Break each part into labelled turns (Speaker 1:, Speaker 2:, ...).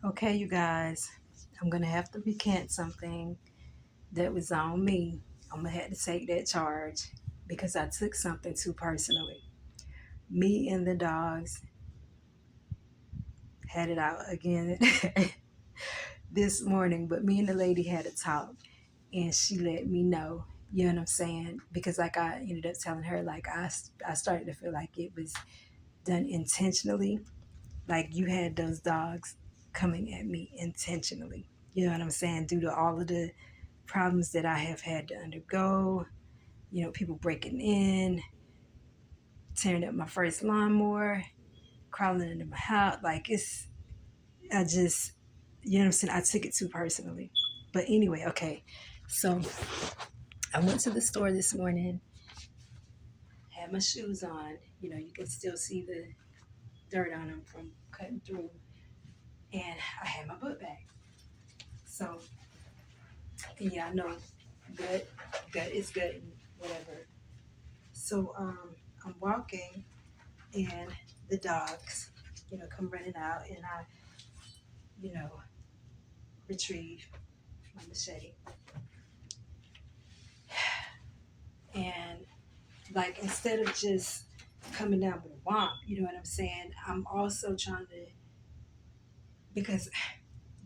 Speaker 1: Okay, you guys, I'm gonna have to recant something that was on me. I'm gonna have to take that charge because I took something too personally. Me and the dogs had it out again this morning, but me and the lady had a talk and she let me know, you know what I'm saying? Because like I ended up telling her, like I started to feel like it was done intentionally. Like you had those dogs coming at me intentionally. You know what I'm saying? Due to all of the problems that I have had to undergo, people breaking in, tearing up my first lawnmower, crawling into my house. Like I just, you know what I'm saying? I took it too personally. But anyway, okay. So I went to the store this morning, had my shoes on. You can still see the dirt on them from cutting through. And I had my book bag. So, and yeah, I know gut is gut and whatever. So I'm walking and the dogs, come running out and I, you know, retrieve my machete. And like instead of just coming down with a womp, you know what I'm saying? I'm also trying to because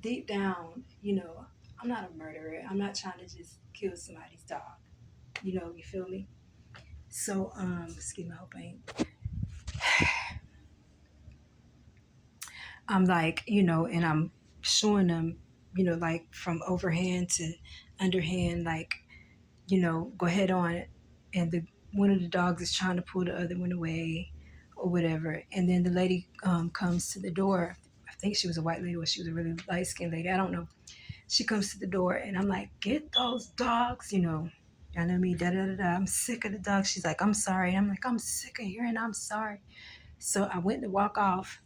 Speaker 1: deep down, I'm not a murderer. I'm not trying to just kill somebody's dog. You feel me? So, excuse me, I hope I ain't. I'm like, and I'm showing them, like from overhand to underhand, like, go ahead on it. And the one of the dogs is trying to pull the other one away or whatever. And then the lady comes to the door. I think she was a white lady or she was a really light skinned lady. I don't know. She comes to the door and I'm like, get those dogs, I know me, da da da da. I'm sick of the dogs. She's like, I'm sorry. And I'm like, I'm sick of hearing I'm sorry. So I went to walk off,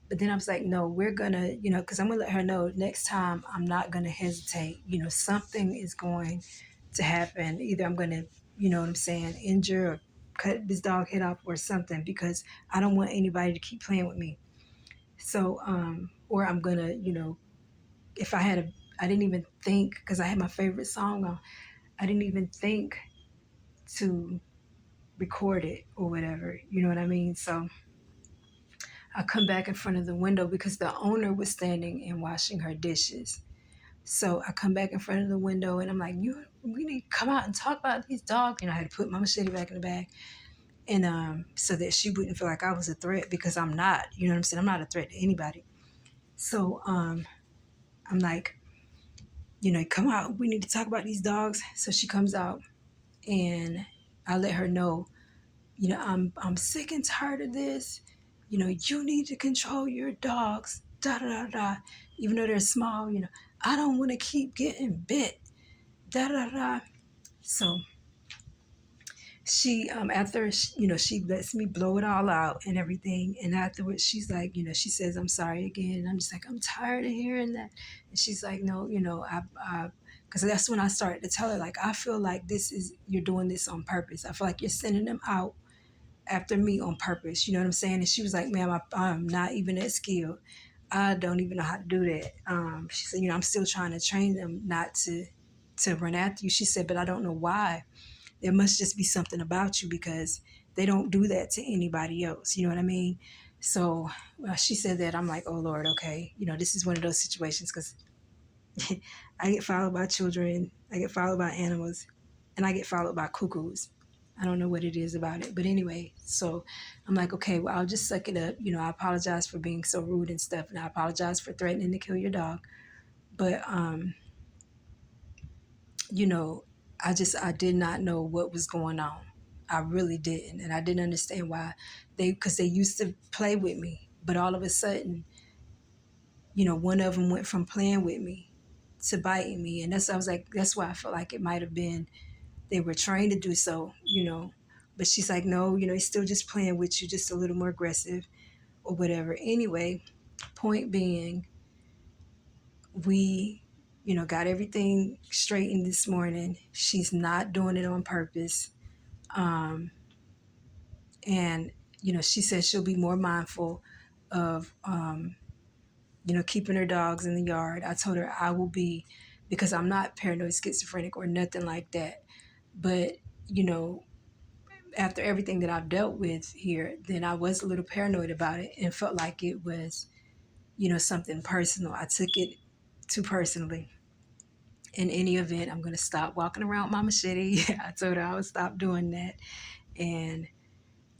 Speaker 1: but then I was like, no, we're gonna, because I'm gonna let her know next time I'm not gonna hesitate. Something is going to happen. Either I'm gonna, what I'm saying, injure or cut this dog head off or something because I don't want anybody to keep playing with me. So, or I'm gonna, if I didn't even think because I had my favorite song on. I didn't even think to record it or whatever. You know what I mean? So I come back in front of the window because the owner was standing and washing her dishes. So I come back in front of the window and I'm like, we need to come out and talk about these dogs. I had to put my machete back in the bag. And so that she wouldn't feel like I was a threat because I'm not, you know what I'm saying? I'm not a threat to anybody. So I'm like, come out. We need to talk about these dogs. So she comes out and I let her know, I'm sick and tired of this. You need to control your dogs. Da da da da. Even though they're small, I don't want to keep getting bit. Da da da. So she, after she lets me blow it all out and everything, and afterwards she's like, she says, "I'm sorry again." And I'm just like, I'm tired of hearing that. And she's like, no, because that's when I started to tell her, like, I feel like you're doing this on purpose. I feel like you're sending them out after me on purpose. You know what I'm saying? And she was like, ma'am, I'm not even that skilled. I don't even know how to do that. She said, I'm still trying to train them not to run after you. She said, but I don't know why. There must just be something about you because they don't do that to anybody else. You know what I mean? So she said that. I'm like, oh Lord, okay. This is one of those situations because I get followed by children, I get followed by animals, and I get followed by cuckoos. I don't know what it is about it. But anyway, so I'm like, okay, well, I'll just suck it up. I apologize for being so rude and stuff. And I apologize for threatening to kill your dog. But, you know, I did not know what was going on. I really didn't. And I didn't understand why because they used to play with me. But all of a sudden, one of them went from playing with me to biting me. And I was like, that's why I felt like it might have been they were trained to do so. But she's like, no, he's still just playing with you, just a little more aggressive or whatever. Anyway, point being, we, got everything straightened this morning. She's not doing it on purpose. Um, and, she says she'll be more mindful of, keeping her dogs in the yard. I told her I will be, because I'm not paranoid schizophrenic or nothing like that. But, you know, after everything that I've dealt with here, then I was a little paranoid about it and felt like it was, something personal. I took it too personally. In any event, I'm going to stop walking around with my machete. I told her I would stop doing that. And,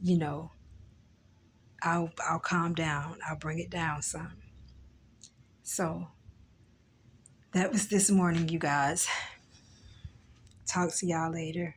Speaker 1: you know, I'll calm down. I'll bring it down some. So that was this morning, you guys. Talk to y'all later.